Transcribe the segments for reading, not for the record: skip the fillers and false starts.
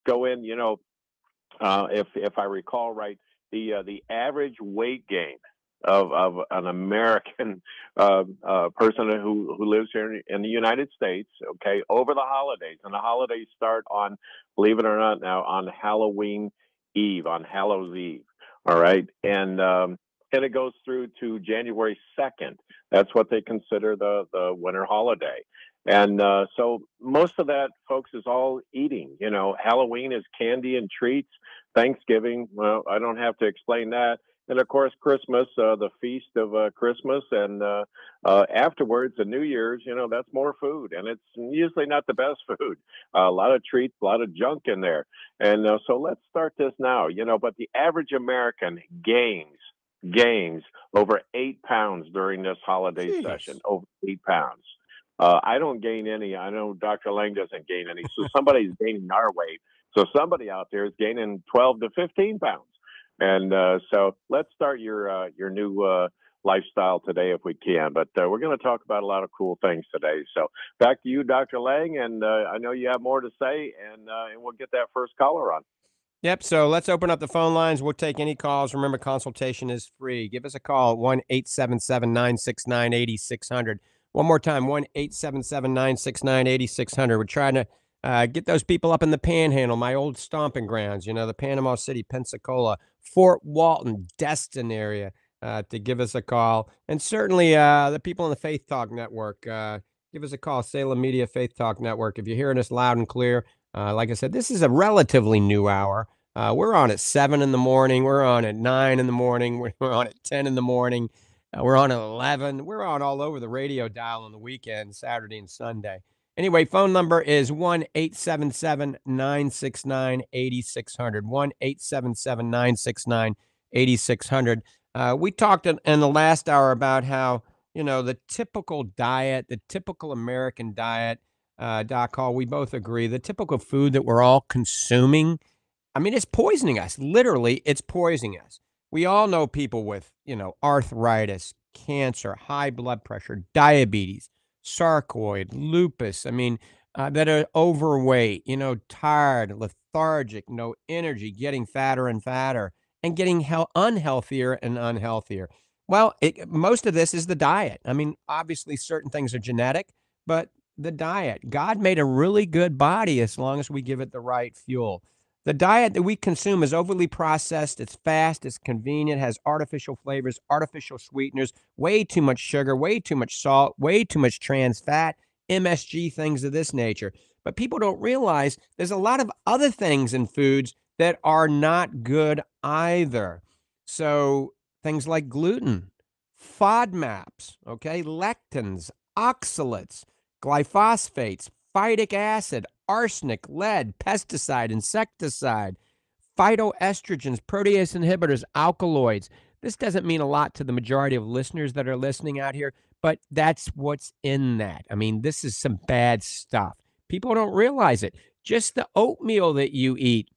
go in. If I recall right, the average weight gain of an American person who lives here in the United States, okay, over the holidays, and the holidays start on, believe it or not, now on Halloween Eve, on Hallows Eve, all right, and it goes through to January 2nd. That's what they consider the winter holiday. And so most of that, folks, is all eating. Halloween is candy and treats. Thanksgiving, well, I don't have to explain that. And of course, Christmas, the feast of Christmas, and afterwards, the New Year's, that's more food. And it's usually not the best food. A lot of treats, a lot of junk in there. And so let's start this now, but the average American gains over 8 pounds during this holiday session, Jeez. over 8 pounds. I don't gain any. I know Dr. Lang doesn't gain any. So somebody's gaining our weight. So somebody out there is gaining 12 to 15 pounds. And so let's start your new lifestyle today if we can. But we're going to talk about a lot of cool things today. So back to you, Dr. Lang. And I know you have more to say, and we'll get that first caller on. Yep. So let's open up the phone lines. We'll take any calls. Remember, consultation is free. Give us a call at 1-877-969-8600. One more time, 1-877-969-8600. We're trying to get those people up in the Panhandle, my old stomping grounds, the Panama City, Pensacola, Fort Walton, Destin area, to give us a call. And certainly the people in the Faith Talk Network, give us a call, Salem Media Faith Talk Network. If you're hearing us loud and clear, like I said, this is a relatively new hour. We're on at 7 in the morning. We're on at 9 in the morning. We're on at 10 in the morning. We're on at 11. We're on all over the radio dial on the weekend, Saturday and Sunday. Anyway, phone number is 1-877-969-8600. 1-877-969-8600. We talked in the last hour about how, the typical diet, the typical American diet, Doc Hall, we both agree, the typical food that we're all consuming, I mean, it's poisoning us. Literally, it's poisoning us. We all know people with, arthritis, cancer, high blood pressure, diabetes, sarcoid, lupus. I mean, that are overweight, tired, lethargic, no energy, getting fatter and fatter, and getting unhealthier and unhealthier. Well, most of this is the diet. I mean, obviously, certain things are genetic, but the diet. God made a really good body as long as we give it the right fuel. The diet that we consume is overly processed, it's fast, it's convenient, has artificial flavors, artificial sweeteners, way too much sugar, way too much salt, way too much trans fat, MSG, things of this nature. But people don't realize there's a lot of other things in foods that are not good either. So things like gluten, FODMAPs, okay, lectins, oxalates, glyphosates, phytic acid, arsenic, lead, pesticide, insecticide, phytoestrogens, protease inhibitors, alkaloids. This doesn't mean a lot to the majority of listeners that are listening out here, but that's what's in that. I mean, this is some bad stuff. People don't realize it. Just the oatmeal that you eat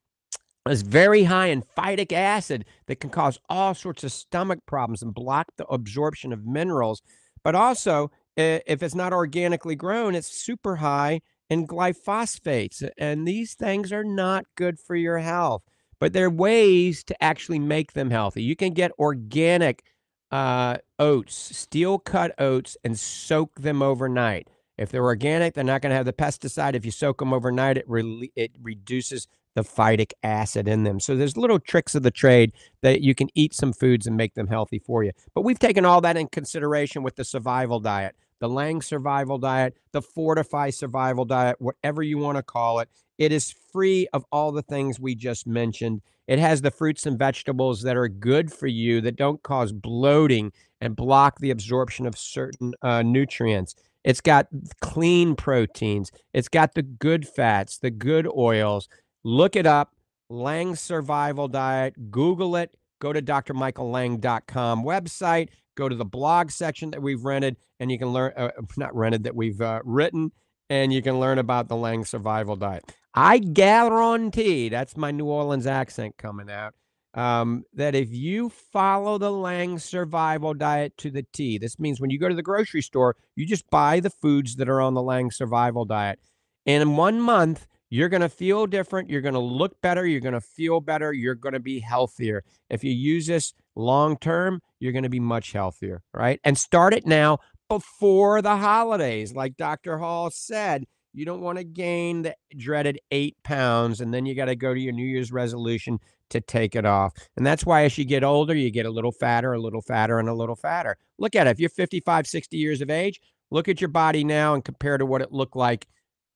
is very high in phytic acid that can cause all sorts of stomach problems and block the absorption of minerals. But also, if it's not organically grown, it's super high in glyphosates. And these things are not good for your health. But there are ways to actually make them healthy. You can get organic oats, steel cut oats, and soak them overnight. If they're organic, they're not going to have the pesticide. If you soak them overnight, it reduces the phytic acid in them. So there's little tricks of the trade that you can eat some foods and make them healthy for you. But we've taken all that in consideration with the survival diet, the Lang survival diet, the Fortify survival diet, whatever you want to call it. It is free of all the things we just mentioned. It has the fruits and vegetables that are good for you, that don't cause bloating and block the absorption of certain nutrients. It's got clean proteins. It's got the good fats, the good oils. Look it up, Lang Survival Diet. Google it. Go to drmichaellang.com website. Go to the blog section that we've rented, and you can learn, not rented, that we've written, and you can learn about the Lang Survival Diet. I guarantee, that's my New Orleans accent coming out, that if you follow the Lang Survival Diet to the T, this means when you go to the grocery store, you just buy the foods that are on the Lang Survival Diet. And in 1 month, you're going to feel different. You're going to look better. You're going to feel better. You're going to be healthier. If you use this long term, you're going to be much healthier, right? And start it now before the holidays. Like Dr. Hall said, you don't want to gain the dreaded 8 pounds, and then you got to go to your New Year's resolution to take it off. And that's why as you get older, you get a little fatter, a little fatter, and a little fatter. Look at it. If you're 55, 60 years of age, look at your body now and compare to what it looked like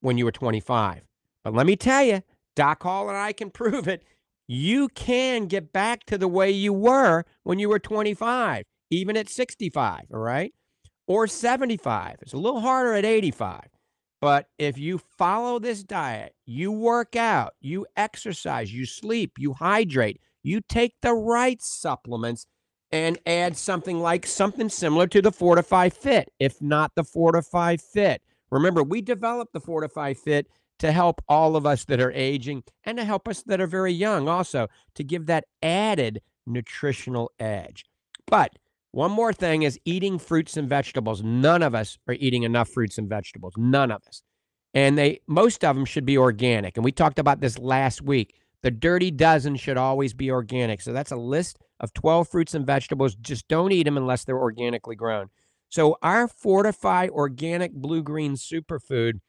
when you were 25. But let me tell you, Doc Hall and I can prove it. You can get back to the way you were when you were 25, even at 65, all right? Or 75. It's a little harder at 85. But if you follow this diet, you work out, you exercise, you sleep, you hydrate, you take the right supplements and add something similar to the Fortify Fit, if not the Fortify Fit. Remember, we developed the Fortify Fit to help all of us that are aging and to help us that are very young also, to give that added nutritional edge. But one more thing is eating fruits and vegetables. None of us are eating enough fruits and vegetables. None of us. And most of them should be organic. And we talked about this last week. The dirty dozen should always be organic. So that's a list of 12 fruits and vegetables. Just don't eat them unless they're organically grown. So our Fortify Organic Blue-Green Superfood,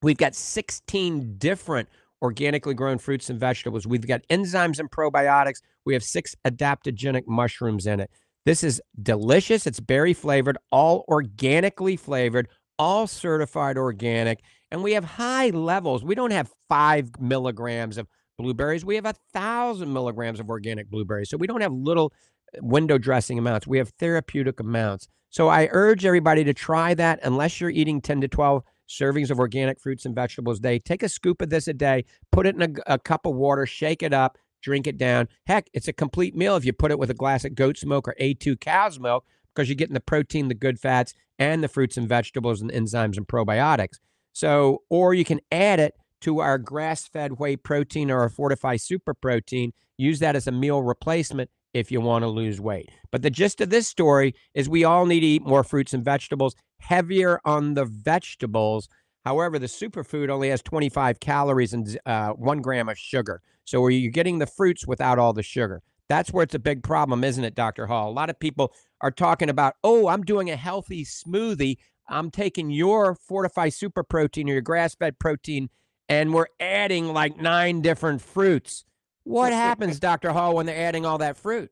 we've got 16 different organically grown fruits and vegetables. We've got enzymes and probiotics. We have 6 adaptogenic mushrooms in it. This is delicious. It's berry flavored, all organically flavored, all certified organic. And we have high levels. We don't have 5 milligrams of blueberries. We have 1,000 milligrams of organic blueberries. So we don't have little window dressing amounts. We have therapeutic amounts. So I urge everybody to try that unless you're eating 10 to 12 servings of organic fruits and vegetables a day. Take a scoop of this a day, put it in a cup of water, shake it up, drink it down. Heck, it's a complete meal if you put it with a glass of goat's milk or A2 cow's milk, because you're getting the protein, the good fats, and the fruits and vegetables and enzymes and probiotics. So, or you can add it to our grass-fed whey protein or our Fortify Super Protein. Use that as a meal replacement if you want to lose weight. But the gist of this story is we all need to eat more fruits and vegetables, heavier on the vegetables. However, the superfood only has 25 calories and 1 gram of sugar. So you're getting the fruits without all the sugar. That's where it's a big problem, isn't it, Dr. Hall? A lot of people are talking about, oh, I'm doing a healthy smoothie. I'm taking your Fortify Super Protein or your grass-fed protein, and we're adding like 9 different fruits. What happens, Dr. Hall, when they're adding all that fruit?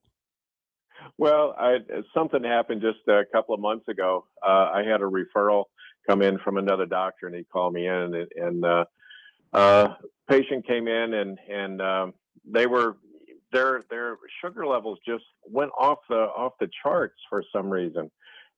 Well, something happened just a couple of months ago. I had a referral come in from another doctor, and he called me in, and patient came in, and they were their sugar levels just went off the charts for some reason.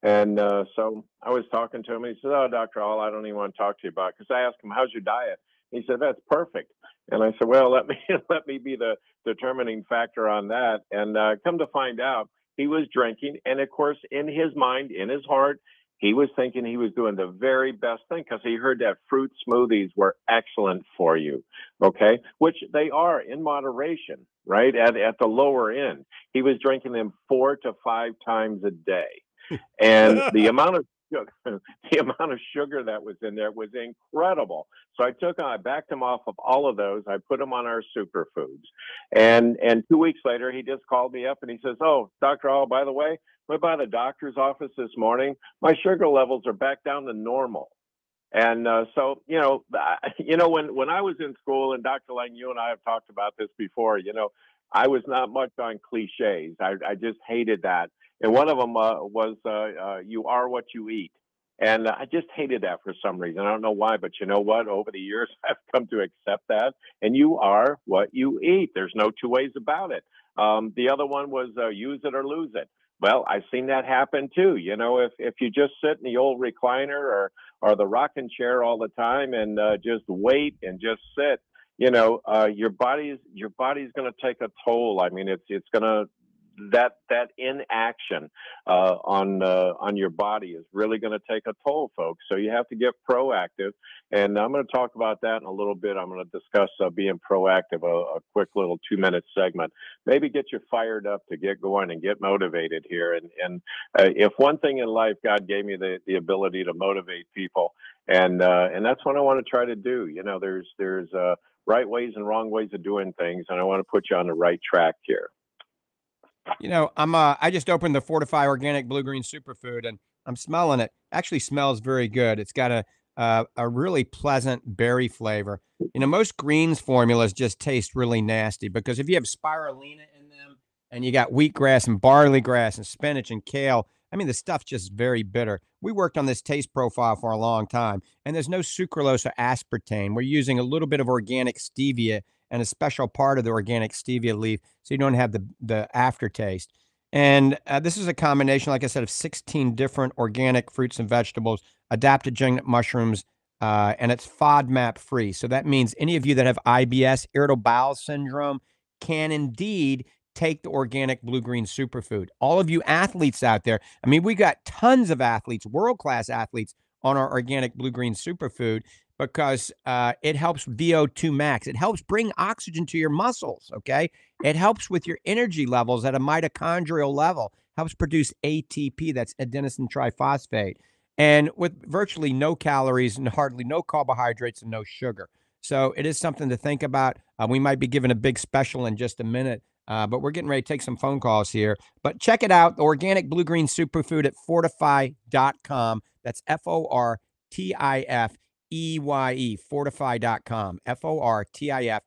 And so I was talking to him. And he said, "Oh, Dr. Hall, I don't even want to talk to you about it." Because I asked him, "How's your diet?" He said, "That's perfect." And I said, "Well, let me let me be the determining factor on that." And come to find out, he was drinking, and of course, in his mind, in his heart, he was thinking he was doing the very best thing because he heard that fruit smoothies were excellent for you. Okay, which they are in moderation, right? At the lower end, he was drinking them 4 to 5 times a day, and the amount of the amount of sugar that was in there was incredible. So I backed him off of all of those. I put him on our superfoods, and 2 weeks later, he just called me up and he says, "Oh, Dr. Hall, by the way, went by the doctor's office this morning. My sugar levels are back down to normal." And so, when I was in school, and Dr. Lang, you and I have talked about this before, I was not much on cliches. I just hated that. And one of them was "You are what you eat." And I just hated that for some reason. I don't know why, but you know what? Over the years, I've come to accept that. And you are what you eat. There's no two ways about it. The other one was "Use it or lose it." Well, I've seen that happen too. If you just sit in the old recliner or the rocking chair all the time and just wait and just sit, your body's going to take a toll. I mean, it's going to that inaction on your body is really going to take a toll, folks. So you have to get proactive, and I'm going to talk about that in a little bit. I'm going to discuss being proactive, a quick little 2 minute segment. Maybe get you fired up to get going and get motivated here. And if one thing in life, God gave me the ability to motivate people, and that's what I want to try to do. You know, there's right ways and wrong ways of doing things, and I want to put you on the right track here. You know, I just opened the Fortify Organic Blue Green Superfood, and I'm smelling it. Actually smells very good. It's got a really pleasant berry flavor. You know, most greens formulas just taste really nasty because if you have spirulina in them and you got wheatgrass and barley grass and spinach and kale, I mean, the stuff's just very bitter. We worked on this taste profile for a long time, and there's no sucralose or aspartame. We're using a little bit of organic stevia and a special part of the organic stevia leaf so you don't have the aftertaste. And this is a combination, like I said, of 16 different organic fruits and vegetables, adaptogenic mushrooms, and it's FODMAP free. So that means any of you that have IBS, irritable bowel syndrome, can indeed take the organic blue green superfood. All of you athletes out there, I mean, we got tons of athletes, world-class athletes on our organic blue green superfood because it helps VO2 max. It helps bring oxygen to your muscles, okay? It helps with your energy levels at a mitochondrial level, helps produce ATP, that's adenosine triphosphate, and with virtually no calories and hardly no carbohydrates and no sugar. So it is something to think about. We might be giving a big special in just a minute, but we're getting ready to take some phone calls here. But check it out, the organic blue green superfood at fortify.com. That's FORTIFEYE, fortify.com. FORTIFEYE,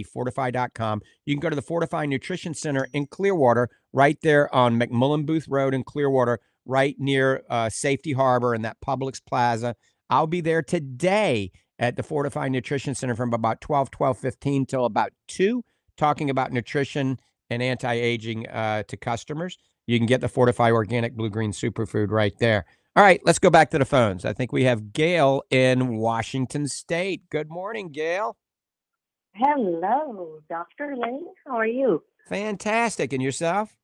fortify.com. You can go to the Fortify Nutrition Center in Clearwater, right there on McMullen Booth Road in Clearwater, right near Safety Harbor and that Publix Plaza. I'll be there today at the Fortify Nutrition Center from about 12:15 till about 2, talking about nutrition and anti-aging to customers. You can get the Fortify Organic Blue Green Superfood right there. All right, let's go back to the phones. I think we have Gail in Washington State. Good morning, Gail. Hello, Dr. Lee. How are you? Fantastic. And yourself?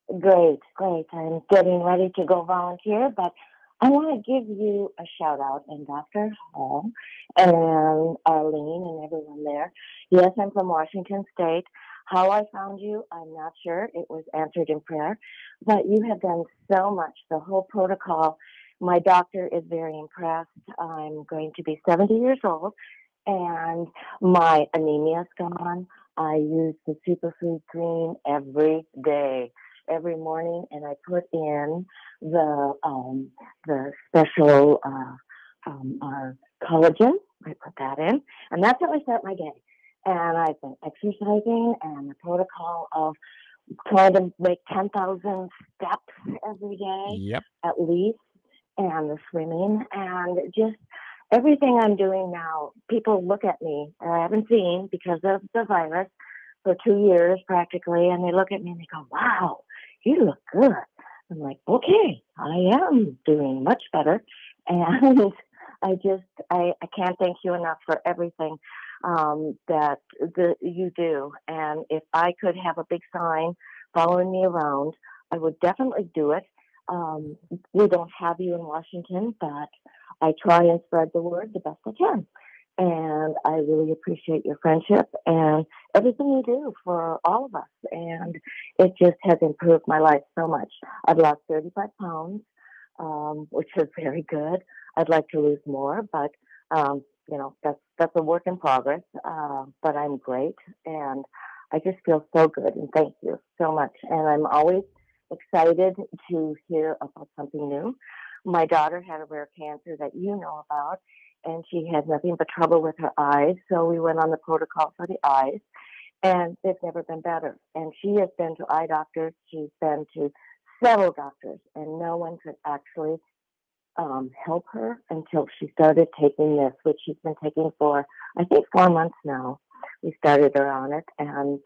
Great, great. I'm getting ready to go volunteer, but I want to give you a shout out and Dr. Hall and Arlene and everyone there. Yes, I'm from Washington State. How I found you, I'm not sure. It was answered in prayer, but you have done so much. The whole protocol. My doctor is very impressed. I'm going to be 70 years old, and my anemia's gone. I use the Superfood Green every day, every morning, and I put in the special collagen. I put that in, and that's how I start my day. And I've been exercising and the protocol of trying to make 10,000 steps every day, Yep. at least, and the swimming, and just everything I'm doing now. People look at me, I haven't seen because of the virus for 2 years practically, and they look at me and they go, wow, you look good. I'm like, okay, I am doing much better. And I can't thank you enough for everything that you do. And if I could have a big sign following me around, I would definitely do it. We don't have you in Washington, but I try and spread the word the best I can. And I really appreciate your friendship and everything you do for all of us. And it just has improved my life so much. I've lost 35 pounds, which is very good. I'd like to lose more, but that's a work in progress. But I'm great, and I just feel so good. And thank you so much. And I'm always excited to hear about something new. My daughter had a rare cancer that you know about, and she had nothing but trouble with her eyes. So we went on the protocol for the eyes, and they've never been better. And she has been to eye doctors. She's been to several doctors, and no one could actually help her until she started taking this, which she's been taking for, I think, 4 months now. We started her on it, and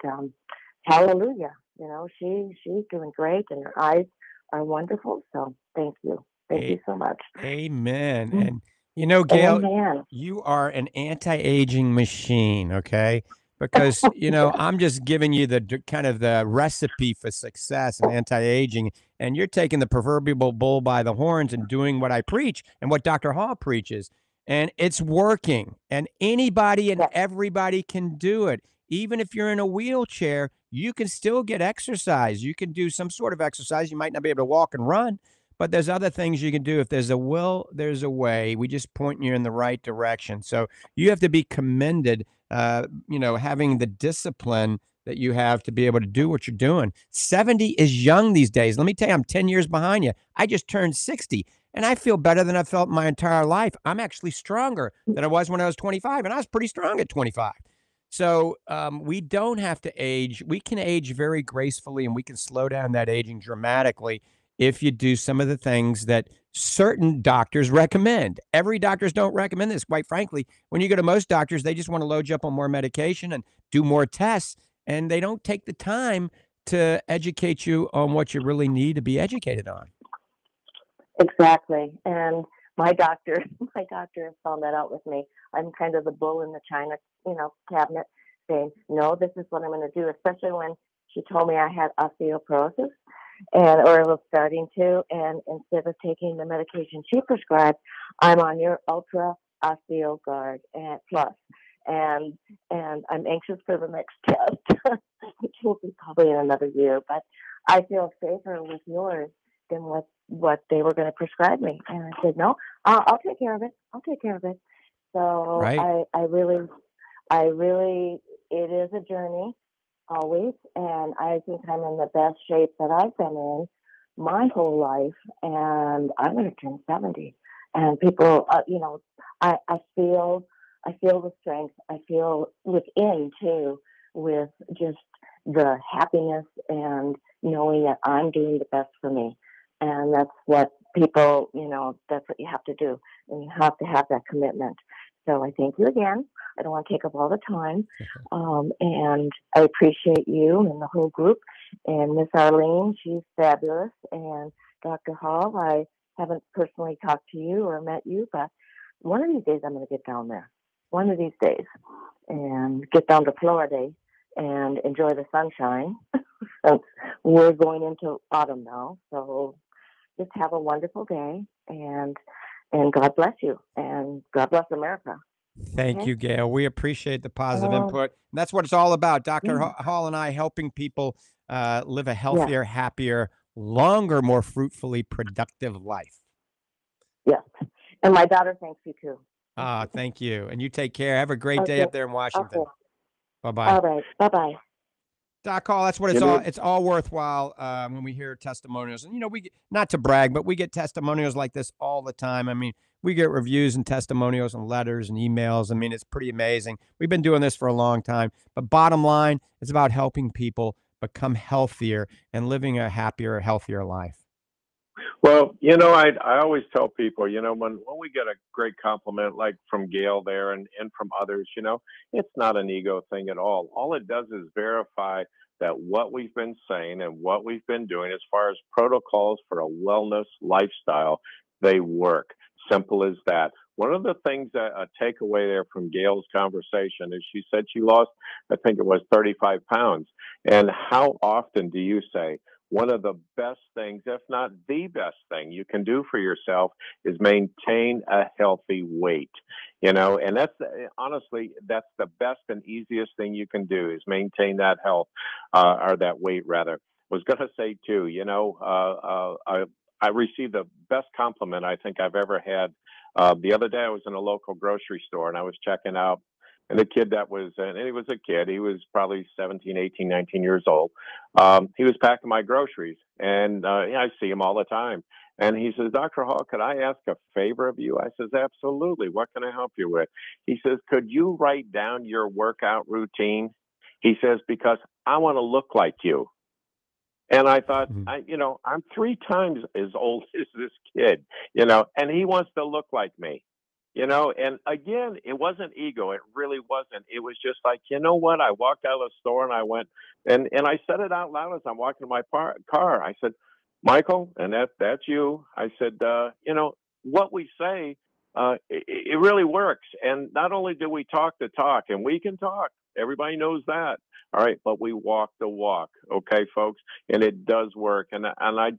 hallelujah. You know, she's doing great, and her eyes are wonderful. So thank you. Thank you so much. Amen. Mm. And you know, Gail, Amen. you are an anti-aging machine, okay? because, I'm just giving you the kind of the recipe for success and anti-aging, and you're taking the proverbial bull by the horns and doing what I preach and what Dr. Hall preaches. And it's working, and anybody and Yes, everybody can do it. Even if you're in a wheelchair, you can still get exercise. You can do some sort of exercise. You might not be able to walk and run, but there's other things you can do. If there's a will, there's a way. We just point you in the right direction. So you have to be commended, having the discipline that you have to be able to do what you're doing. 70 is young these days. Let me tell you, I'm 10 years behind you. I just turned 60 and I feel better than I felt my entire life. I'm actually stronger than I was when I was 25, and I was pretty strong at 25. So we don't have to age. We can age very gracefully, and we can slow down that aging dramatically if you do some of the things that certain doctors recommend. Every doctors don't recommend this, quite frankly. When you go to most doctors, they just want to load you up on more medication and do more tests, and they don't take the time to educate you on what you really need to be educated on. exactly. And my doctor, my doctor has found that out with me. I'm kind of the bull in the china, cabinet, saying, "No, this is what I'm going to do." Especially when she told me I had osteoporosis, or it was starting to. And instead of taking the medication she prescribed, I'm on your Ultra OsteoGuard and Plus, and I'm anxious for the next test, which will be probably in another year. But I feel safer with yours than what they were going to prescribe me. And I said, "No, I'll take care of it. I'll take care of it." So Right. I really, it is a journey always, and I think I'm in the best shape that I've been in my whole life, and I'm going to turn 70. And people, I feel the strength. I feel within too, with just the happiness and knowing that I'm doing the best for me. And that's what people, that's what you have to do. And you have to have that commitment. So I thank you again. I don't want to take up all the time. And I appreciate you and the whole group. And Miss Arlene, she's fabulous. And Dr. Hall, I haven't personally talked to you or met you, but one of these days I'm going to get down there. One of these days. And get down to Florida and enjoy the sunshine. Since we're going into autumn now. So just have a wonderful day. And God bless you. And God bless America. Thank Okay? you, Gail. We appreciate the positive Um, input. And that's what it's all about. Dr. yeah. Hall and I helping people live a Yes. healthier, happier, longer, more fruitfully productive life. Yes. And my daughter thanks you too. Thank you. And you take care. Have a great day Okay. up there in Washington. Okay. Bye-bye. All right. Bye bye. Doc Hall, that's what You it's all worthwhile when we hear testimonials. And we get, not to brag, but we get testimonials like this all the time. I mean, we get reviews and testimonials and letters and emails. I mean, it's pretty amazing. We've been doing this for a long time. But bottom line, it's about helping people become healthier and living a happier, healthier life. Well, I always tell people, when we get a great compliment like from Gail there and from others, it's not an ego thing at all. All it does is verify that what we've been saying and what we've been doing as far as protocols for a wellness lifestyle, they work. Simple as that. One of the things that a takeaway there from Gail's conversation is she said she lost, I think it was 35 pounds. And how often do you say, one of the best things, if not the best thing you can do for yourself is maintain a healthy weight, and that's honestly, that's the best and easiest thing you can do is maintain that health, or that weight rather. Was going to say too, I received the best compliment I think I've ever had. The other day I was in a local grocery store and I was checking out, and the kid that was, and he was a kid, he was probably 17, 18, 19 years old. He was packing my groceries, and I see him all the time. And he says, "Dr. Hall, could I ask a favor of you?" I says, "Absolutely. What can I help you with?" He says, "Could you write down your workout routine?" He says, "Because I want to look like you." And I thought, Mhm. I'm 3 times as old as this kid, and he wants to look like me, and again, it wasn't ego. It really wasn't. It was just like, you know what? I walked out of the store and I went, and I said it out loud as I'm walking to my car. I said, "Michael," and that's you. I said, what we say, it really works. And not only do we talk the talk, and we can talk, Everybody knows that. All right, but we walk the walk, okay, folks, and it does work. And I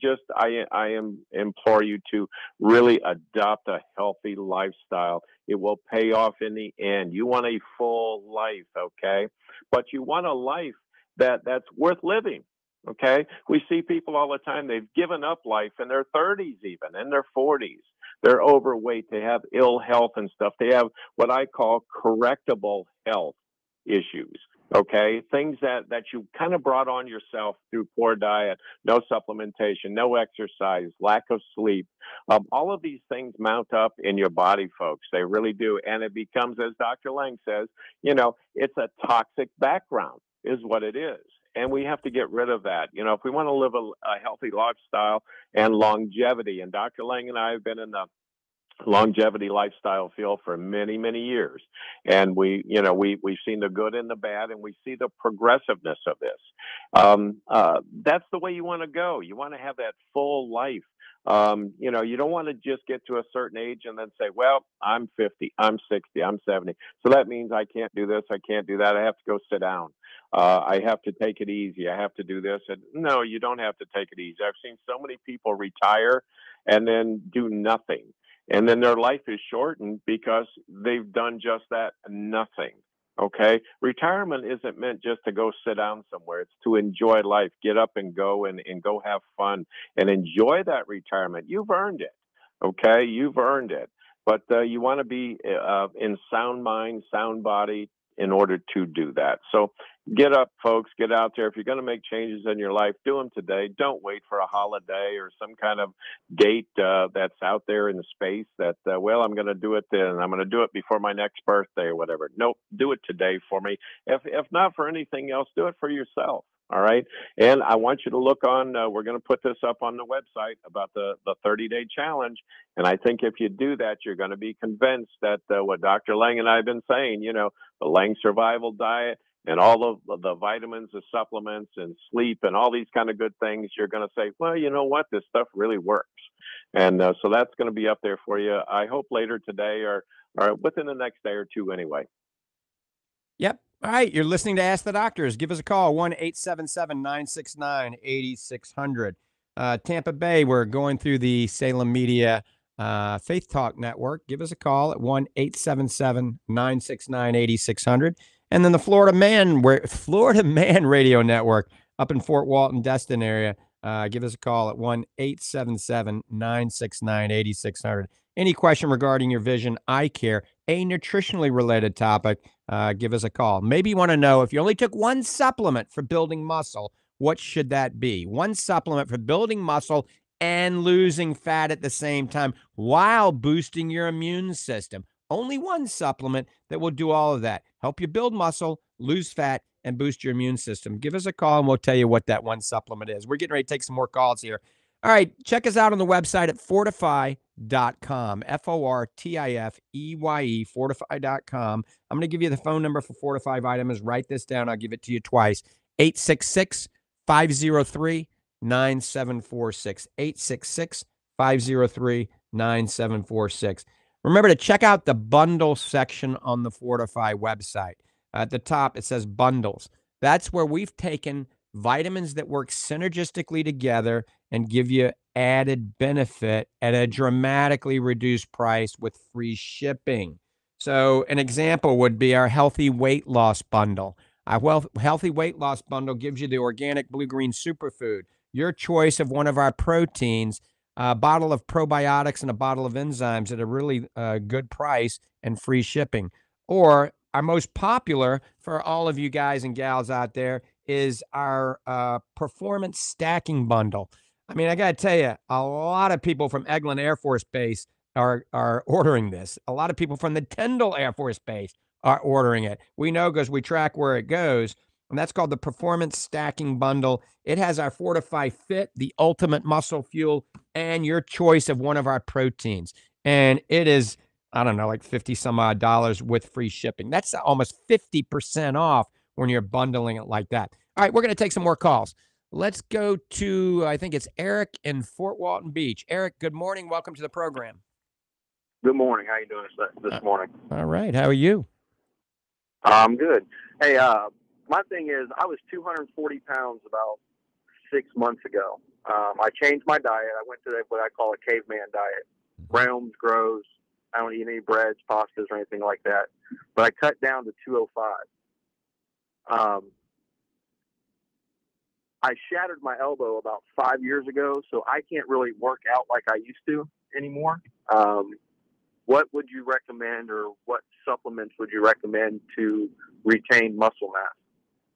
implore you to really adopt a healthy lifestyle. It will pay off in the end. You want a full life, okay, but you want a life that's worth living. Okay, we see people all the time. They've given up life in their 30s, even in their 40s. They're overweight. They have ill health and stuff. They have what I call correctable health issues. Okay, things that you kind of brought on yourself through poor diet, no supplementation, no exercise, lack of sleep. All of these things mount up in your body, folks. They really do, and it becomes, as Dr. Lang says, it's a toxic background, is what it is. And we have to get rid of that. If we want to live a healthy lifestyle and longevity, and Dr. Lang and I have been in the longevity lifestyle field for many, many years. And we've seen the good and the bad, and we see the progressiveness of this. That's the way you want to go. You want to have that full life. You don't want to just get to a certain age and then say, well, I'm 50, I'm 60, I'm 70. So that means I can't do this, I can't do that. I have to go sit down. I have to take it easy. I have to do this. And no, you don't have to take it easy. I've seen so many people retire and then do nothing. And then their life is shortened because they've done just that, nothing. Okay. Retirement isn't meant just to go sit down somewhere. It's to enjoy life, get up and go and go have fun and enjoy that retirement. You've earned it. Okay. You've earned it. But you want to be in sound mind, sound body in order to do that. So get up, folks, get out there. If you're going to make changes in your life, do them today. Don't wait for a holiday or some kind of date that's out there in space that, well, I'm going to do it then. I'm going to do it before my next birthday or whatever. Nope, do it today for me. If not for anything else, do it for yourself. All right. And I want you to look on, we're going to put this up on the website about the 30-day challenge. And I think if you do that, you're going to be convinced that what Dr. Lang and I have been saying, the Lang survival diet and all of the vitamins, the supplements and sleep and all these kind of good things, you're going to say, well, you know what? This stuff really works. And so that's going to be up there for you. I hope later today or within the next day or two anyway. Yep. All right. You're listening to Ask the Doctors. Give us a call, 1-877-969-8600. Tampa Bay, we're going through the Salem Media Faith Talk Network. Give us a call at 1-877-969-8600. And then the Florida Man Radio Network up in Fort Walton, Destin area. Give us a call at 1-877-969-8600. Any question regarding your vision, eye care, a nutritionally related topic, give us a call. Maybe you want to know if you only took one supplement for building muscle, what should that be? One supplement for building muscle and losing fat at the same time while boosting your immune system. Only one supplement that will do all of that. Help you build muscle, lose fat, and boost your immune system. Give us a call and we'll tell you what that one supplement is. We're getting ready to take some more calls here. All right, check us out on the website at fortifeye.com, Fortifeye, fortifeye.com. I'm going to give you the phone number for Fortify Vitamins. Write this down. I'll give it to you twice. 866-503-9746, 866-503-9746. Remember to check out the bundle section on the Fortify website. At the top, it says bundles. That's where we've taken vitamins that work synergistically together and give you added benefit at a dramatically reduced price with free shipping. So an example would be our Healthy Weight Loss Bundle. Our Healthy Weight Loss Bundle gives you the organic blue-green superfood, your choice of one of our proteins, a bottle of probiotics and a bottle of enzymes at a really good price and free shipping. Or our most popular for all of you guys and gals out there is our Performance Stacking Bundle. I mean, I got to tell you, a lot of people from Eglin Air Force Base are ordering this. A lot of people from the Tyndall Air Force Base are ordering it. We know because we track where it goes. And that's called the Performance Stacking Bundle. It has our Fortify Fit, the ultimate muscle fuel, and your choice of one of our proteins. And it is, I don't know, like 50 some odd dollars with free shipping. That's almost 50% off when you're bundling it like that. All right, we're going to take some more calls. Let's go to, I think it's Eric in Fort Walton Beach. Eric, good morning. Welcome to the program. Good morning. How you doing this morning? All right. How are you? I'm good. Hey, my thing is, I was 240 pounds about 6 months ago. I changed my diet. I went to what I call a caveman diet. Grounds, grows. I don't eat any breads, pastas, or anything like that. But I cut down to 205. Um, I shattered my elbow about 5 years ago, so I can't really work out like I used to anymore. What would you recommend, or what supplements would you recommend to retain muscle mass?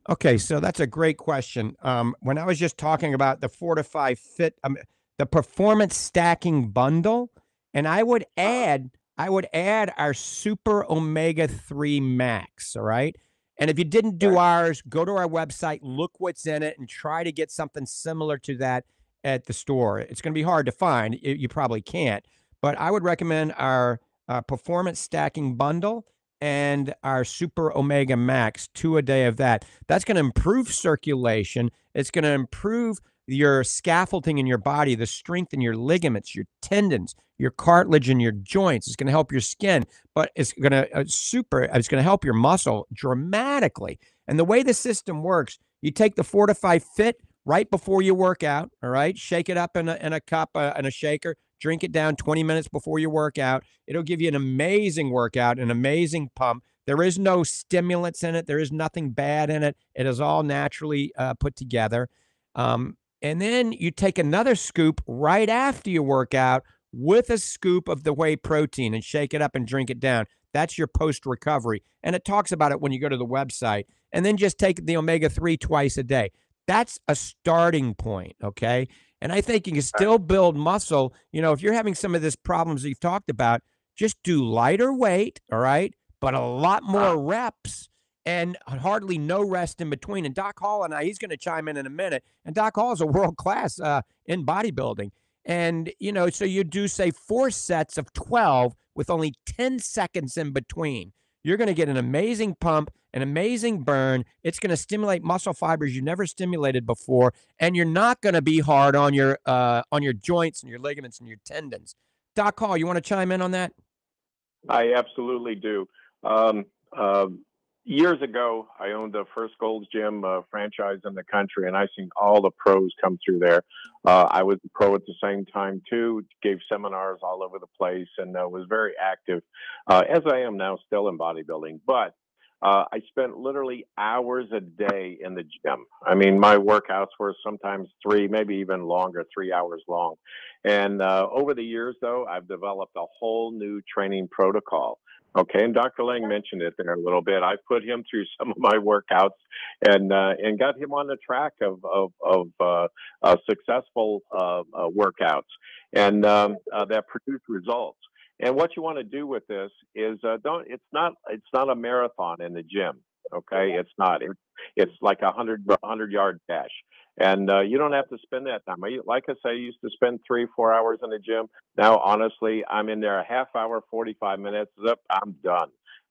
Okay, so that's a great question. When I was just talking about the Fortify Fit, the performance stacking bundle, and I would add our Super Omega 3 Max. All right. And if you didn't do ours, go to our website, look what's in it, and try to get something similar to that at the store. It's going to be hard to find. You probably can't, but I would recommend our performance stacking bundle and our Super Omega Max, 2 a day of that. That's going to improve circulation. It's going to improve your scaffolding in your body, the strength in your ligaments, your tendons, your cartilage in your joints. It's going to help your skin, but it's going to it's going to help your muscle dramatically. And the way the system works, you take the Fortify Fit right before you work out, all right? Shake it up in a cup, in a shaker, drink it down 20 minutes before you work out. It'll give you an amazing workout, an amazing pump. There is no stimulants in it. There is nothing bad in it. It is all naturally put together. And then you take another scoop right after you work out with a scoop of the whey protein and shake it up and drink it down. That's your post recovery. And it talks about it when you go to the website. And then just take the omega 3 twice a day. That's a starting point. Okay. And I think you can still build muscle. You know, if you're having some of these problems that you've talked about, just do lighter weight. All right. But a lot more reps and hardly no rest in between. And Doc Hall and he's going to chime in a minute. And Doc Hall is a world class in bodybuilding. And, you know, so you do, say, 4 sets of 12 with only 10 seconds in between. You're going to get an amazing pump, an amazing burn. It's going to stimulate muscle fibers you never stimulated before. And you're not going to be hard on your joints and your ligaments and your tendons. Doc Hall, you want to chime in on that? I absolutely do. Um, Years ago, I owned the first Gold's Gym franchise in the country, and I seen all the pros come through there. I was a pro at the same time too. Gave seminars all over the place, and was very active, as I am now, still in bodybuilding. But I spent literally hours a day in the gym. I mean, my workouts were sometimes 3, maybe even longer, 3 hours long. And over the years, though, I've developed a whole new training protocol. Okay, and Dr. Lang mentioned it there a little bit. I put him through some of my workouts and got him on the track of successful workouts and that produce results. And what you want to do with this is it's not a marathon in the gym. Okay, it's not. It's like a 100 yard dash. And you don't have to spend that time. Like I say, I used to spend 3-4 hours in the gym. Now, honestly, I'm in there a half hour, 45 minutes. Up, I'm done.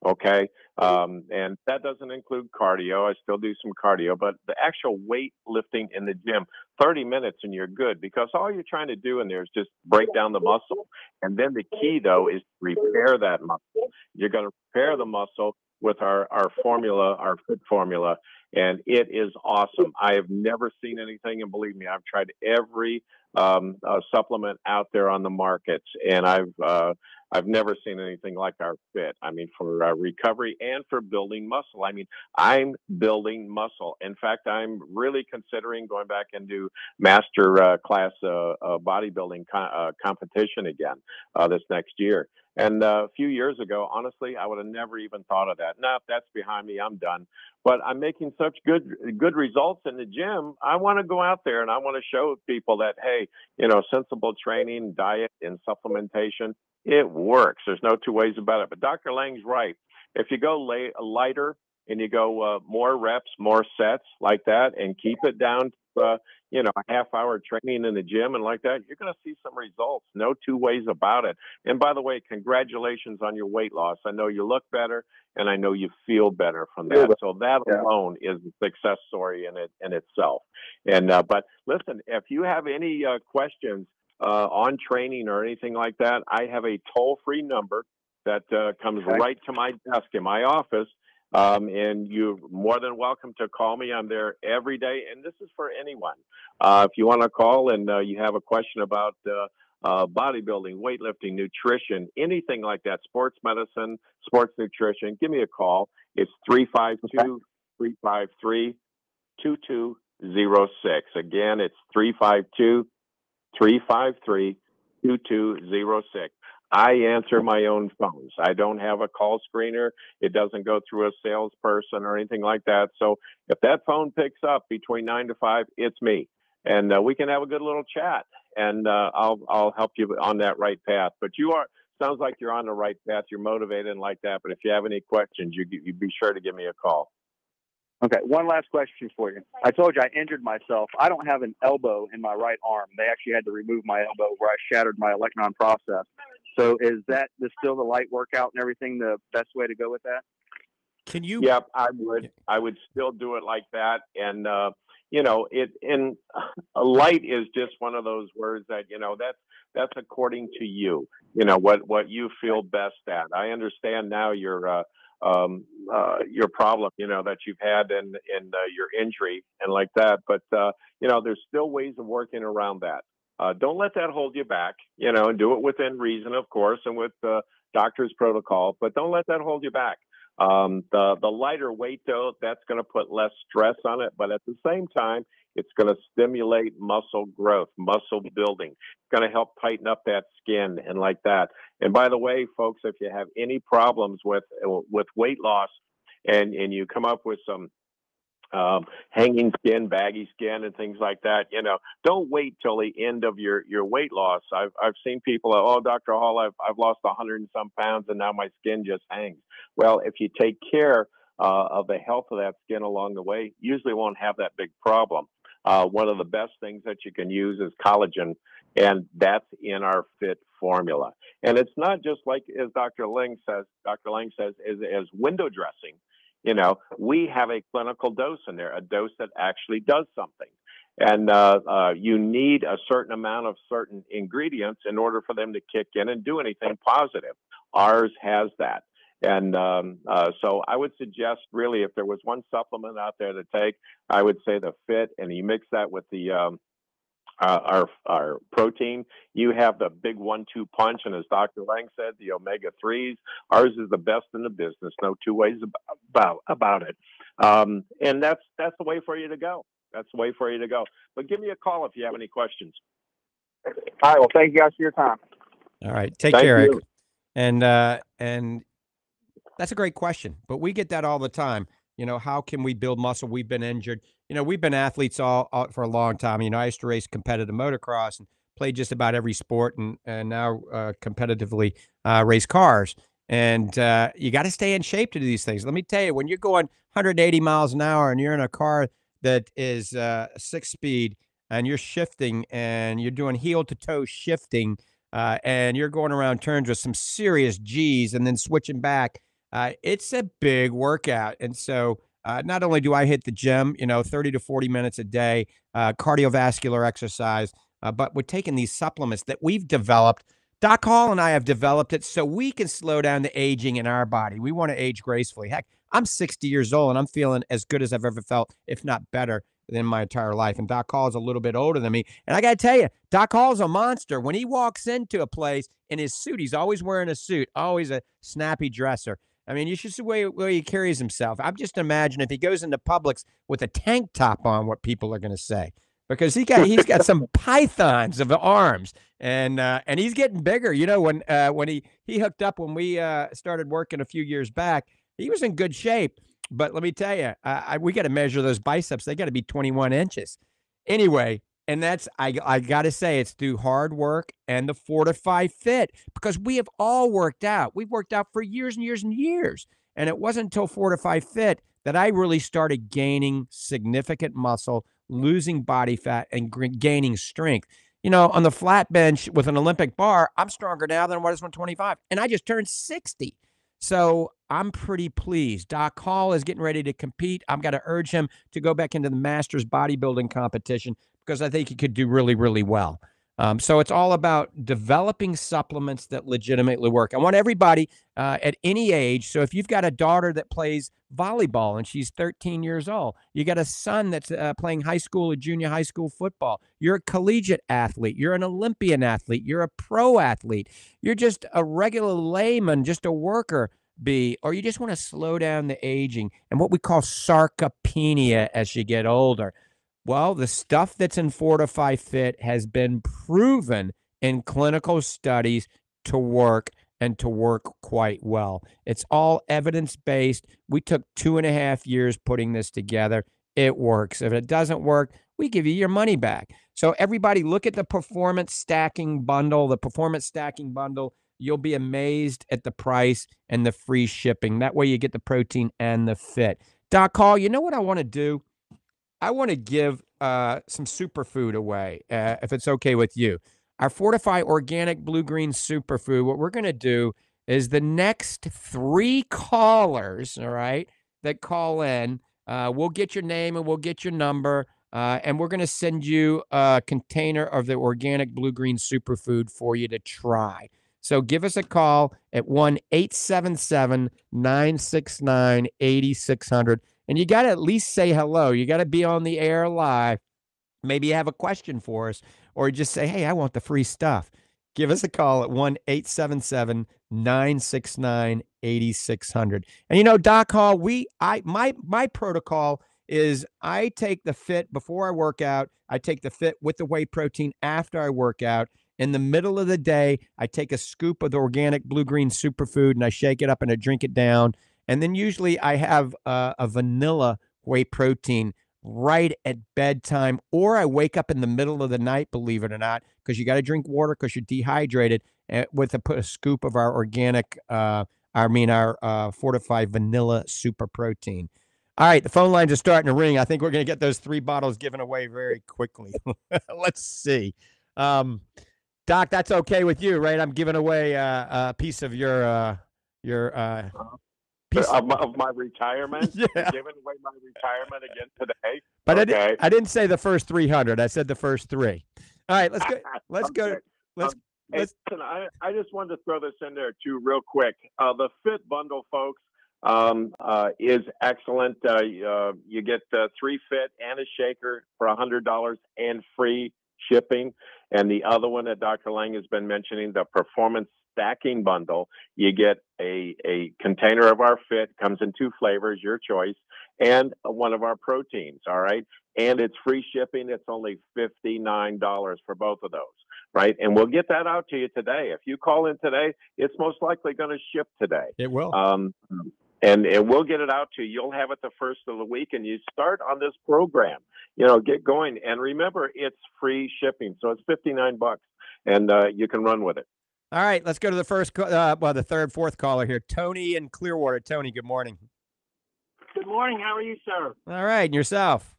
Okay, and that doesn't include cardio. I still do some cardio, but the actual weight lifting in the gym, 30 minutes and you're good, because all you're trying to do in there is just break down the muscle. And then the key, though, is repair that muscle. You're going to repair the muscle with our formula, our Fit Formula, and it is awesome. I have never seen anything, and believe me, I've tried every supplement out there on the markets, and I've never seen anything like our Fit. I mean, for recovery and for building muscle. I mean, I'm building muscle. In fact, I'm really considering going back and do master class bodybuilding competition again this next year. And a few years ago, honestly, I would have never even thought of that. No, that's behind me. I'm done. But I'm making such good results in the gym. I want to go out there and I want to show people that, hey, you know, sensible training, diet, and supplementation, it works. There's no two ways about it. But Dr. Lang's right. If you go lighter and you go more reps, more sets like that, and keep it down to, you know, a half hour training in the gym and like that, you're going to see some results. No two ways about it. And by the way, congratulations on your weight loss. I know you look better and I know you feel better from that. So that alone is a success story in itself. And, but listen, if you have any questions on training or anything like that, I have a toll-free number that comes right to my desk in my office. And you're more than welcome to call me. I'm there every day, and this is for anyone. If you want to call and you have a question about bodybuilding, weightlifting, nutrition, anything like that, sports medicine, sports nutrition, give me a call. It's 352-353-2206. Again, it's 352-353-2206. I answer my own phones. I don't have a call screener. It doesn't go through a salesperson or anything like that. So if that phone picks up between 9 to 5, it's me. And we can have a good little chat, and I'll help you on that right path. But sounds like you're on the right path. You're motivated and like that. But if you have any questions, you be sure to give me a call. Okay, one last question for you. I told you I injured myself. I don't have an elbow in my right arm. They actually had to remove my elbow where I shattered my electron process. So is that still the light workout and everything the best way to go with that? Can you? Yep, I would. I would still do it like that. And a light is just one of those words that that's according to you. What you feel best at. I understand now your problem, that you've had in your injury and like that. But there's still ways of working around that. Don't let that hold you back, and do it within reason, of course, and with the doctor's protocol, but don't let that hold you back. The lighter weight, though, that's going to put less stress on it, but at the same time, it's going to stimulate muscle growth, muscle building. It's going to help tighten up that skin and like that. And by the way, folks, if you have any problems with weight loss and you come up with some hanging skin, baggy skin, and things like that, don't wait till the end of your weight loss. I've seen people, oh, Dr. Hall, I've lost 100 and some pounds and now my skin just hangs. Well, if you take care of the health of that skin along the way, usually won't have that big problem. One of the best things that you can use is collagen, and that's in our Fit formula. And it's not just like, as Dr. Lang says, as window dressing. We have a clinical dose in there, a dose that actually does something. And you need a certain amount of certain ingredients in order for them to kick in and do anything positive. Ours has that. And so I would suggest, really, if there was one supplement out there to take, I would say the Fit, and you mix that with the our protein. You have the big 1-2 punch, and as Dr. Lang said, the omega-3s. Ours is the best in the business. No two ways about it. And that's the way for you to go. That's the way for you to go. But give me a call if you have any questions. All right. Well, thank you guys for your time. All right. Take care, Eric. And that's a great question. But we get that all the time. How can we build muscle? We've been injured. We've been athletes all for a long time. I used to race competitive motocross and played just about every sport, and now competitively race cars. And you got to stay in shape to do these things. Let me tell you, when you're going 180 miles an hour and you're in a car that is 6-speed and you're shifting and you're doing heel to toe shifting and you're going around turns with some serious G's and then switching back, it's a big workout. And so not only do I hit the gym, 30 to 40 minutes a day, cardiovascular exercise, but we're taking these supplements that we've developed. Doc Hall and I have developed it so we can slow down the aging in our body. We want to age gracefully. Heck, I'm 60 years old and I'm feeling as good as I've ever felt, if not better, than my entire life. And Doc Hall is a little bit older than me. And I got to tell you, Doc Hall's a monster. When he walks into a place in his suit, he's always wearing a suit, always a snappy dresser. I mean, you should see the way he carries himself. I'm just imagining if he goes into Publix with a tank top on, what people are going to say, because he's got some pythons of arms, and he's getting bigger. When he hooked up when we started working a few years back, he was in good shape. But let me tell you, we got to measure those biceps. They got to be 21 inches. Anyway. And that's, I got to say, it's through hard work and the Fortify Fit, because we have all worked out. We've worked out for years and years and years. And it wasn't until Fortify Fit that I really started gaining significant muscle, losing body fat, and gaining strength. On the flat bench with an Olympic bar, I'm stronger now than I was when 25. And I just turned 60. So I'm pretty pleased. Doc Hall is getting ready to compete. I've got to urge him to go back into the Masters bodybuilding competition, because I think he could do really, really well. So it's all about developing supplements that legitimately work. I want everybody at any age. So if you've got a daughter that plays volleyball and she's 13 years old, you got a son that's playing high school or junior high school football, you're a collegiate athlete, you're an Olympian athlete, you're a pro athlete, you're just a regular layman, just a worker bee, or you just want to slow down the aging and what we call sarcopenia as you get older. Well, the stuff that's in Fortify Fit has been proven in clinical studies to work and to work quite well. It's all evidence-based. We took 2.5 years putting this together. It works. If it doesn't work, we give you your money back. So everybody look at the Performance Stacking Bundle. The Performance Stacking Bundle, you'll be amazed at the price and the free shipping. That way you get the protein and the fit. Doc Hall, you know what I want to do? I want to give some superfood away, if it's okay with you. Our Fortify Organic Blue Green Superfood, what we're going to do is the next 3 callers, all right, that call in, we'll get your name and we'll get your number, and we're going to send you a container of the Organic Blue Green Superfood for you to try. So give us a call at 1-877-969-8600. And you got to at least say hello. You got to be on the air live. Maybe you have a question for us, or just say, hey, I want the free stuff. Give us a call at 1-877-969-8600. And you know, Doc Hall, my protocol is I take the fit before I work out. I take the fit with the whey protein after I work out. In the middle of the day, I take a scoop of the Organic Blue Green Superfood and I shake it up and I drink it down. And then usually I have a vanilla whey protein right at bedtime, or I wake up in the middle of the night, believe it or not, because you got to drink water because you're dehydrated, with a scoop of our organic, our fortified vanilla super protein. All right, the phone lines are starting to ring. I think we're going to get those 3 bottles given away very quickly. Let's see. Doc, that's okay with you, right? I'm giving away a piece of your piece of my retirement. Yeah. You're giving away my retirement again today. But okay. I didn't say the first 300. I said the first 3. All right, let's go. Let's okay. go. Let's. Listen, I just wanted to throw this in there too, real quick. The Fit Bundle, folks, is excellent. You get 3 Fit and a shaker for $100 and free shipping. And the other one that Dr. Lang has been mentioning, the Performance Stacking Bundle, you get a container of our Fit, comes in 2 flavors, your choice, and one of our proteins, all right? And it's free shipping. It's only $59 for both of those, right? And we'll get that out to you today. If you call in today, it's most likely going to ship today. It will. And we'll get it out to you. You'll have it the first of the week, and you start on this program. You know, get going. And remember, it's free shipping, so it's $59, and you can run with it. All right, let's go to the first, the third, fourth caller here. Tony in Clearwater. Tony, good morning. Good morning. How are you, sir? All right, and yourself?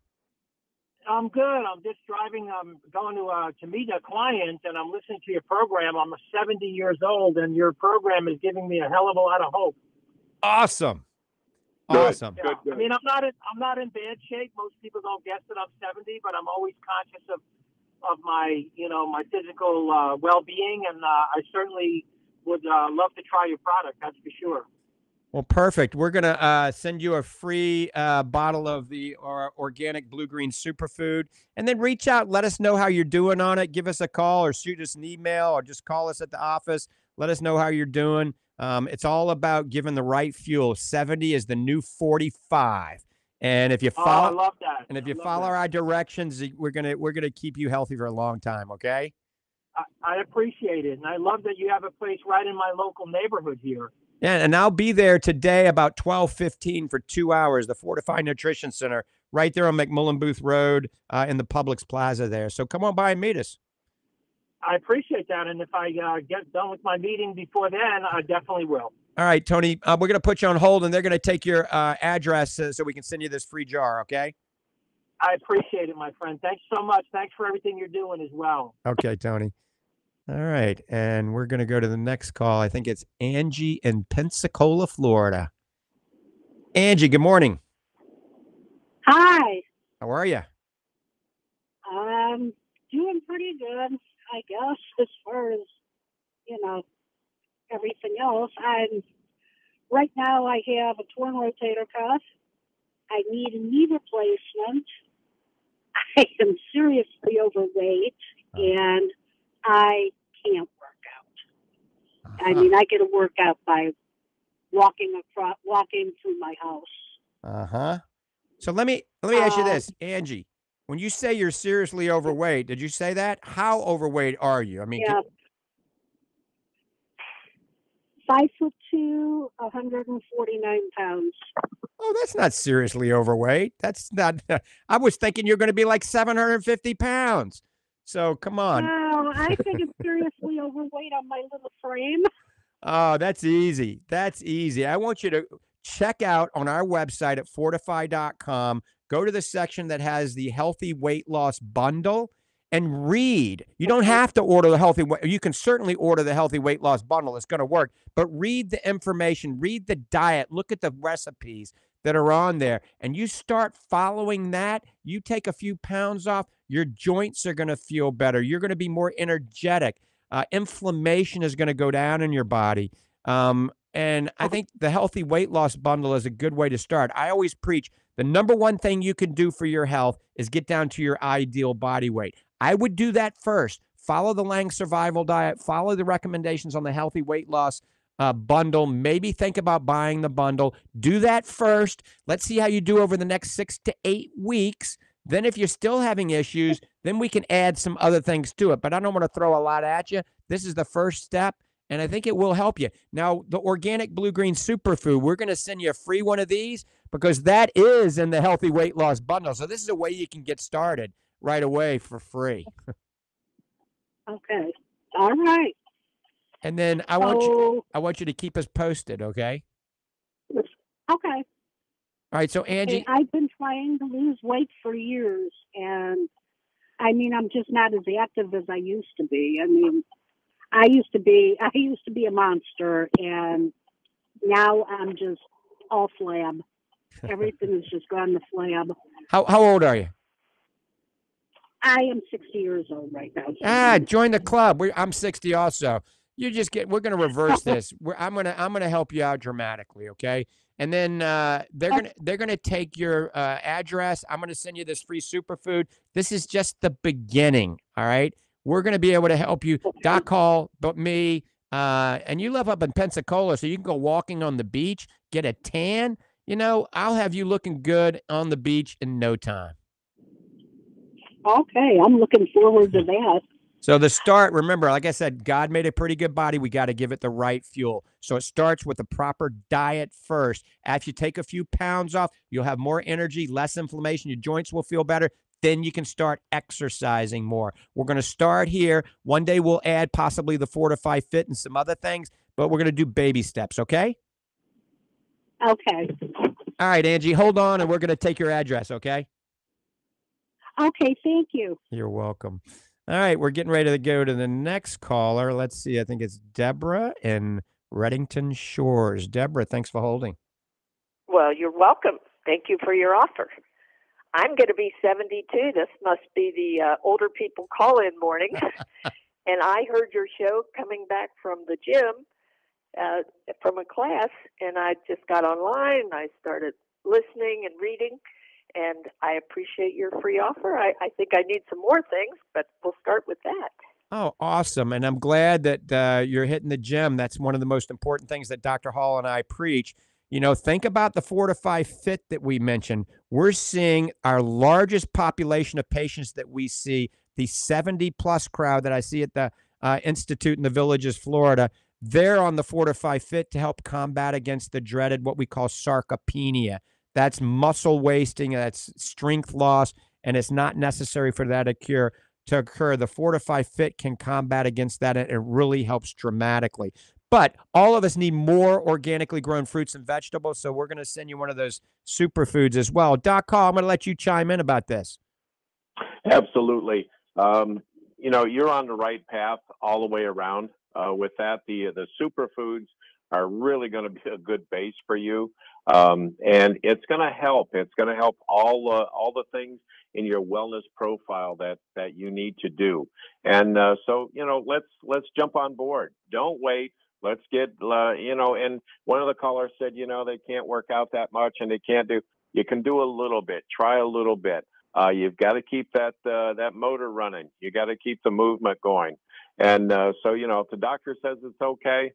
I'm good. I'm just driving. I'm going to meet a client, and I'm listening to your program. I'm 70 years old, and your program is giving me a hell of a lot of hope. Awesome. Good. Awesome. Yeah. Good. I mean, I'm not in bad shape. Most people don't guess that I'm 70, but I'm always conscious of my, my physical well-being, and I certainly would love to try your product. That's for sure. Well, perfect. We're going to send you a free bottle of the organic blue-green superfood, and then reach out. Let us know how you're doing on it. Give us a call or shoot us an email or just call us at the office. Let us know how you're doing. It's all about giving the right fuel. 70 is the new 45. And if you follow, I love that. And if you follow our directions, we're gonna keep you healthy for a long time. Okay. I appreciate it, and I love that you have a place right in my local neighborhood here. Yeah, and I'll be there today about 12:15 for 2 hours. The Fortify Nutrition Center, right there on McMullen Booth Road, in the Publix Plaza there. So come on by and meet us. I appreciate that, and if I get done with my meeting before then, I definitely will. All right, Tony, we're going to put you on hold, and they're going to take your address so we can send you this free jar, okay? I appreciate it, my friend. Thanks so much. Thanks for everything you're doing as well. Okay, Tony. All right, and we're going to go to the next call. I think it's Angie in Pensacola, Florida. Angie, good morning. Hi. How are you? Doing pretty good. I guess, as far as, everything else. Right now I have a torn rotator cuff. I need a knee replacement. I am seriously overweight, and I can't work out. I mean, I get a workout by walking through my house. So let me ask you this, Angie. When you say you're seriously overweight, did you say that? How overweight are you? I mean, Yeah, 5'2", 149 pounds. oh, that's not seriously overweight. That's not. I was thinking you're going to be like 750 pounds. So come on. No, I think it's seriously overweight on my little frame. Oh, that's easy. That's easy. I want you to check out on our website at fortify.com. Go to the section that has the healthy weight loss bundle and read. You don't have to order the healthy weight. You can certainly order the healthy weight loss bundle. It's going to work. But read the information, read the diet, look at the recipes that are on there, and you start following that. You take a few pounds off, your joints are going to feel better. You're going to be more energetic. Inflammation is going to go down in your body. And I think the healthy weight loss bundle is a good way to start. I always preach the number one thing you can do for your health is get down to your ideal body weight. I would do that first. Follow the Lang survival diet. Follow the recommendations on the healthy weight loss bundle. Maybe think about buying the bundle. Do that first. Let's see how you do over the next 6 to 8 weeks. Then if you're still having issues, then we can add some other things to it. But I don't want to throw a lot at you. This is the first step, and I think it will help you. Now, the Organic Blue Green Superfood, we're going to send you a free one of these because that is in the Healthy Weight Loss Bundle. So this is a way you can get started right away for free. Okay. All right. And then I want you to keep us posted, okay? Okay. All right, so Angie, I've been trying to lose weight for years, and I mean, I'm just not as active as I used to be. I mean, I used to be a monster, and now I'm just all flab. Everything has just gone to flab. how old are you? I am 60 years old right now. Join the club. I'm 60 also. We're going to reverse this. I'm going to help you out dramatically, okay? And then they're gonna take your address. I'm gonna send you this free superfood. This is just the beginning. All right, we're gonna be able to help you. Doc call, but me, and you live up in Pensacola, so you can go walking on the beach, get a tan. I'll have you looking good on the beach in no time. Okay, I'm looking forward to that. So the start, remember, like I said, God made a pretty good body. We got to give it the right fuel. So it starts with the proper diet first. After you take a few pounds off, you'll have more energy, less inflammation. Your joints will feel better. Then you can start exercising more. We're going to start here. One day we'll add possibly the Fortify Fit and some other things, but we're going to do baby steps, okay? Okay. All right, Angie, hold on, and we're going to take your address, okay? Okay, thank you. You're welcome. All right, we're getting ready to go to the next caller. Let's see. I think it's Deborah in Reddington Shores. Deborah, thanks for holding. Well, you're welcome. Thank you for your offer. I'm going to be 72. This must be the older people call-in morning. And I heard your show coming back from the gym, from a class, and I just got online and I started listening and reading. And I appreciate your free offer. I think I need some more things, but we'll start with that. Oh, awesome. And I'm glad that you're hitting the gym. That's one of the most important things that Dr. Hall and I preach. Think about the Fortify Fit that we mentioned. We're seeing our largest population of patients that we see, the 70-plus crowd that I see at the Institute in the Villages, Florida. They're on the Fortify Fit to help combat against the dreaded what we call sarcopenia. That's muscle wasting, that's strength loss, and it's not necessary for that to occur. The Fortify Fit can combat against that, and it really helps dramatically. But all of us need more organically grown fruits and vegetables, so we're going to send you one of those superfoods as well. Doc Hall, I'm going to let you chime in about this. Absolutely. You're on the right path all the way around with that. The superfoods are really going to be a good base for you. And it's going to help. It's going to help all the things in your wellness profile that you need to do. And so, let's jump on board. Don't wait. Let's get, and one of the callers said, they can't work out that much and they can't do, you can do a little bit, try a little bit. You've got to keep that motor running. You got to keep the movement going. And so, if the doctor says it's okay,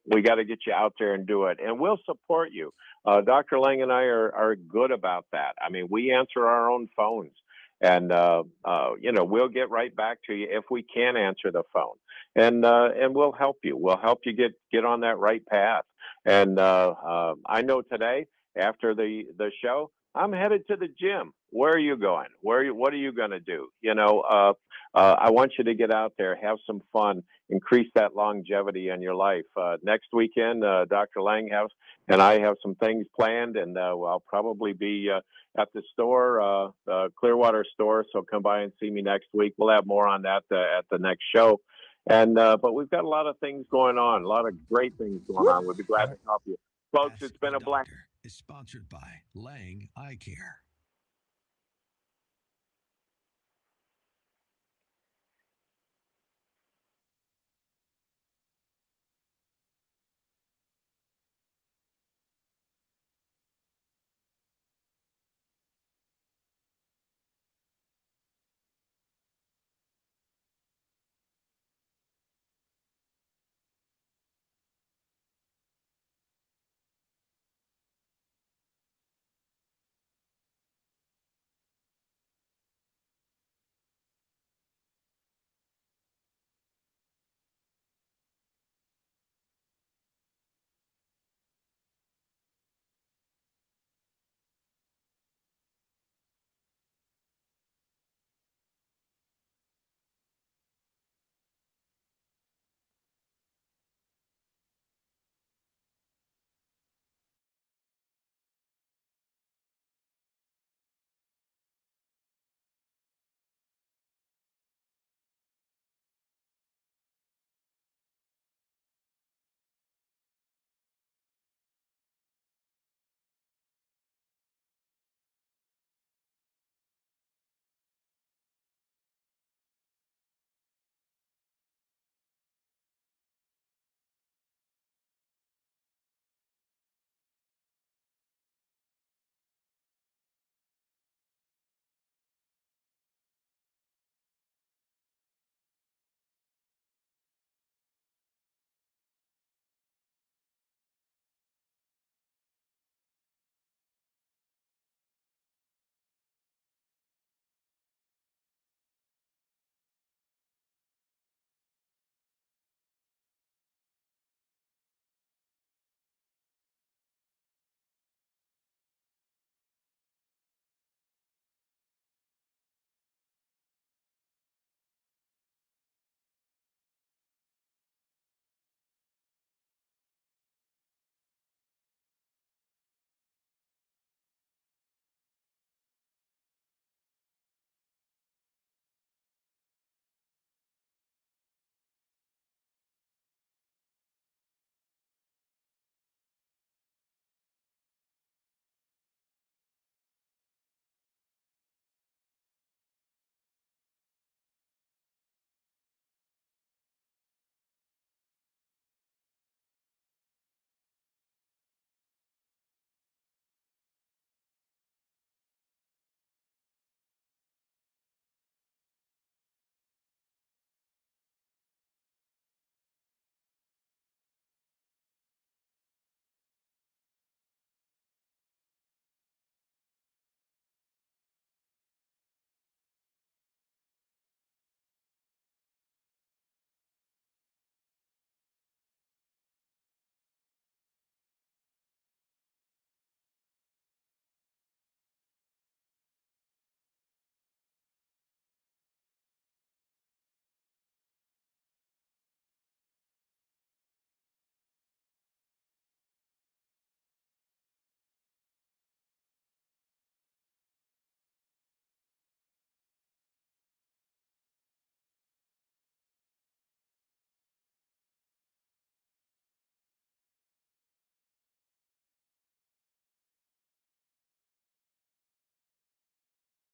we got to get you out there and do it. And we'll support you. Dr. Lang and I are good about that. I mean, we answer our own phones. And, we'll get right back to you if we can answer the phone. And we'll help you. We'll help you get on that right path. And I know today, after the show, I'm headed to the gym. Where are you going? What are you going to do? I want you to get out there, have some fun, increase that longevity in your life. Next weekend, Dr. Lang and I have some things planned, and I'll probably be at the store, Clearwater store. So come by and see me next week. We'll have more on that at the next show. And but we've got a lot of things going on, a lot of great things going on. We'd be glad to help you, folks. It's been a blast. Is sponsored by Lang Eye Care.